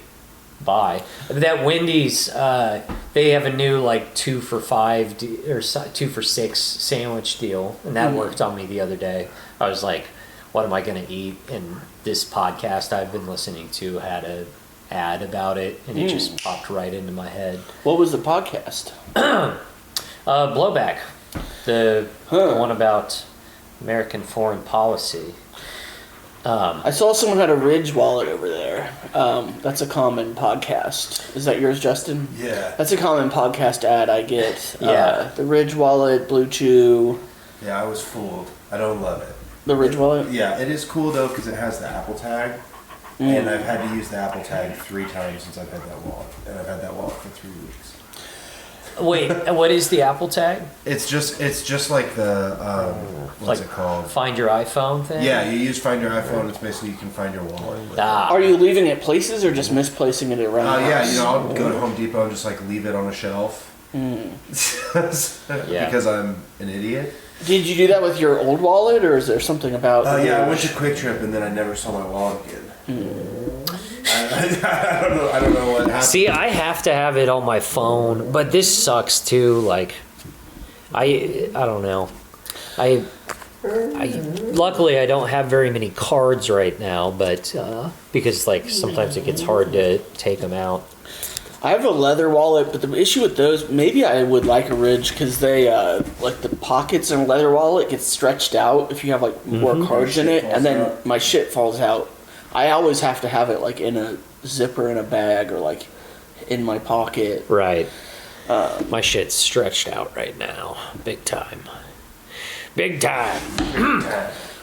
buy. That Wendy's, they have a new 2 for $5 or 2 for $6 sandwich deal, and that worked on me the other day. I was like, what am I going to eat? And this podcast I've been listening to had an ad about it, and it just popped right into my head. What was the podcast? Blowback. The one about American foreign policy. I saw someone had a Ridge wallet over there. That's a common podcast. Is that yours, Justin? Yeah. That's a common podcast ad I get. Yeah. The Ridge wallet, Blue Chew. Yeah, I was fooled. I don't love it. The Ridge wallet? Yeah, it is cool though because it has the Apple tag. And I've had to use the Apple tag 3 times since I've had that wallet. And I've had that wallet for 3 weeks. Wait, what is the Apple tag? It's just like the what's it called? Find your iPhone thing? Yeah, you use Find Your iPhone. It's basically you can find your wallet. Are you leaving it places or just misplacing it around? Yeah, I'll go to Home Depot and just like leave it on a shelf. Because I'm an idiot. Did you do that with your old wallet, or is there something about? Yeah, I went to Quick Trip and then I never saw my wallet again. I don't know what happened. See, I have to have it on my phone, but this sucks too. Like, I don't know. I luckily I don't have very many cards right now, but because like sometimes it gets hard to take them out. I have a leather wallet, but the issue with those, maybe I would like a Ridge because they like the pockets in a leather wallet get stretched out if you have like more cards in it, and then my shit falls out. I always have to have it like in a zipper in a bag or like in my pocket. Right. My shit's stretched out right now, big time. Big time.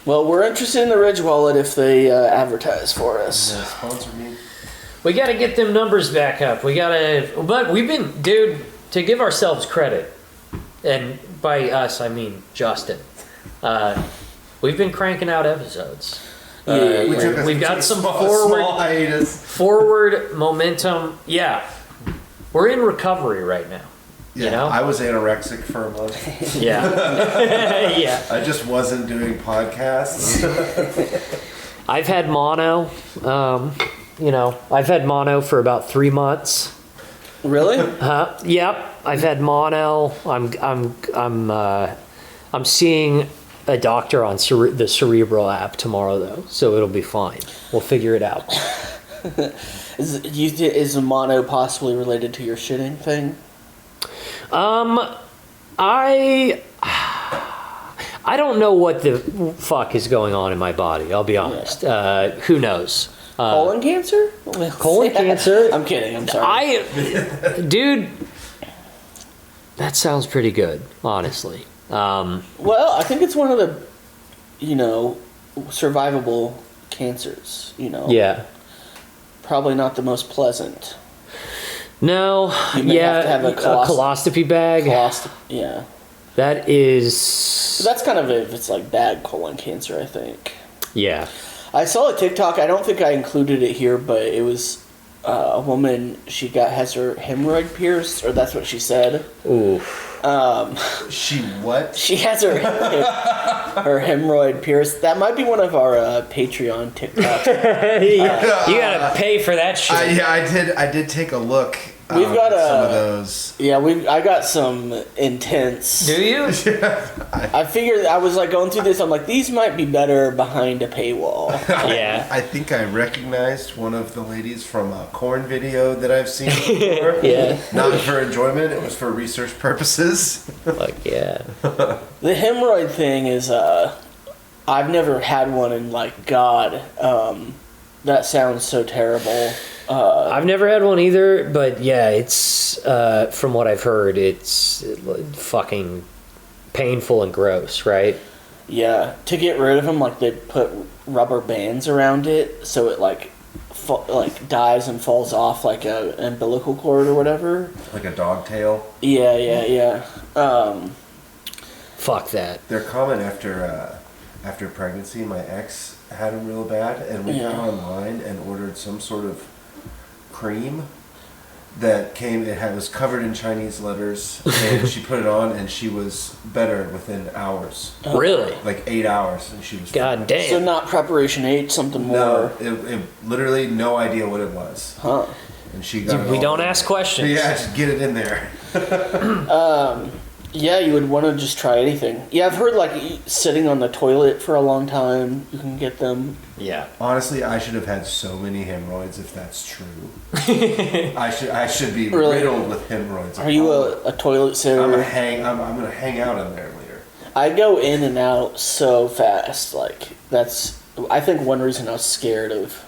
Well, we're interested in the Ridge wallet if they advertise for us. Sponsor me. We got to get them numbers back up. But we've been, dude, to give ourselves credit, and by us I mean Justin. We've been cranking out episodes. We've got some forward momentum. Yeah, we're in recovery right now. Yeah, you know? I was anorexic for a month. Yeah. Yeah. I just wasn't doing podcasts. I've had mono. I've had mono for about 3 months. Really? Yep. I've had mono. I'm seeing a doctor on the Cerebral app tomorrow, though, so it'll be fine. We'll figure it out. Is mono possibly related to your shitting thing? I don't know what the fuck is going on in my body. I'll be honest. Who knows? Colon cancer? Colon cancer. I'm kidding. I'm sorry. Dude, that sounds pretty good, honestly. Well, I think it's one of the, survivable cancers. Yeah. Probably not the most pleasant. No. You may have to have a coloscopy bag. Yeah. That is. That's kind of if it's like bad colon cancer, I think. Yeah. I saw a TikTok. I don't think I included it here, but it was a woman. She has her hemorrhoid pierced, or that's what she said. Ooh. She what? She has her hemorrhoid pierced. That might be one of our Patreon TikToks. You gotta pay for that shit. I did take a look. We've got some of those. Yeah, I got some intense. Do you? I figured I was like going through this. I'm like, these might be better behind a paywall. Yeah. I think I recognized one of the ladies from a corn video that I've seen before. Yeah. Not for enjoyment. It was for research purposes. Fuck yeah. The hemorrhoid thing is, I've never had one, and like, God, that sounds so terrible. I've never had one either, but yeah, it's from what I've heard, it's fucking painful and gross, right? Yeah, to get rid of them, like they put rubber bands around it, so it like dies and falls off like a umbilical cord or whatever. Like a dog tail. Yeah. Fuck that. They're common after pregnancy. My ex had them real bad, and we went online and ordered some sort of cream that came. It was covered in Chinese letters, and she put it on, and she was better within hours. Really? Like 8 hours, and she was. God damn. So not preparation H, something more. No, it literally no idea what it was. Huh? And she got. We don't ask questions. Yeah, just get it in there. Yeah, you would want to just try anything. Yeah, I've heard like sitting on the toilet for a long time, you can get them. Yeah. Honestly, I should have had so many hemorrhoids if that's true. I should be riddled with hemorrhoids. Are you a toilet sitter? I'm gonna hang out in there later. I go in and out so fast. Like that's, I think one reason I was scared of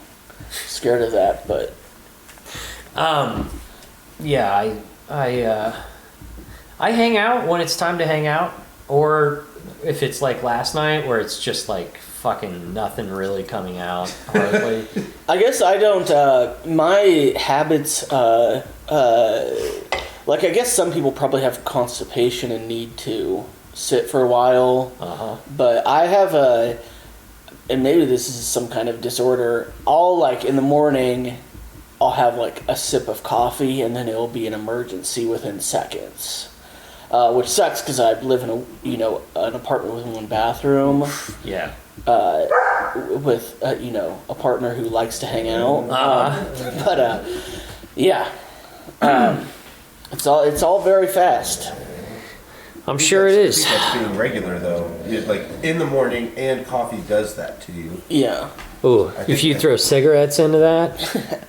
that. But yeah, I hang out when it's time to hang out, or if it's like last night where it's just like fucking nothing really coming out hardly. I guess I don't. My habits. Like I guess some people probably have constipation and need to sit for a while. But I have and maybe this is some kind of disorder. I'll like in the morning, I'll have like a sip of coffee and then it'll be an emergency within seconds. Which sucks because I live in an apartment with one bathroom. Yeah. With a partner who likes to hang out. Yeah. It's all very fast. I'm sure it is. That's being regular though. Like in the morning, and coffee does that to you. Yeah. Ooh, if you throw cigarettes into that,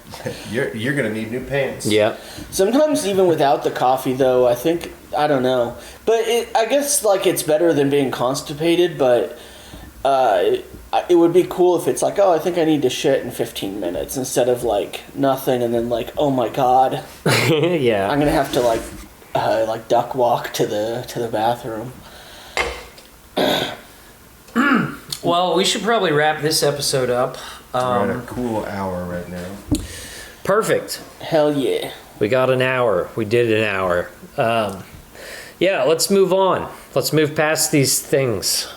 you're gonna need new pants. Yeah. Sometimes even without the coffee though, I think I don't know, but I guess like it's better than being constipated. But it would be cool if it's like, oh, I think I need to shit in 15 minutes instead of like nothing, and then like, oh my god, yeah, I'm gonna have to like duck walk to the bathroom. Well, we should probably wrap this episode up. We're at a cool hour right now. Perfect. Hell yeah. We got an hour. We did an hour. Yeah, let's move on. Let's move past these things.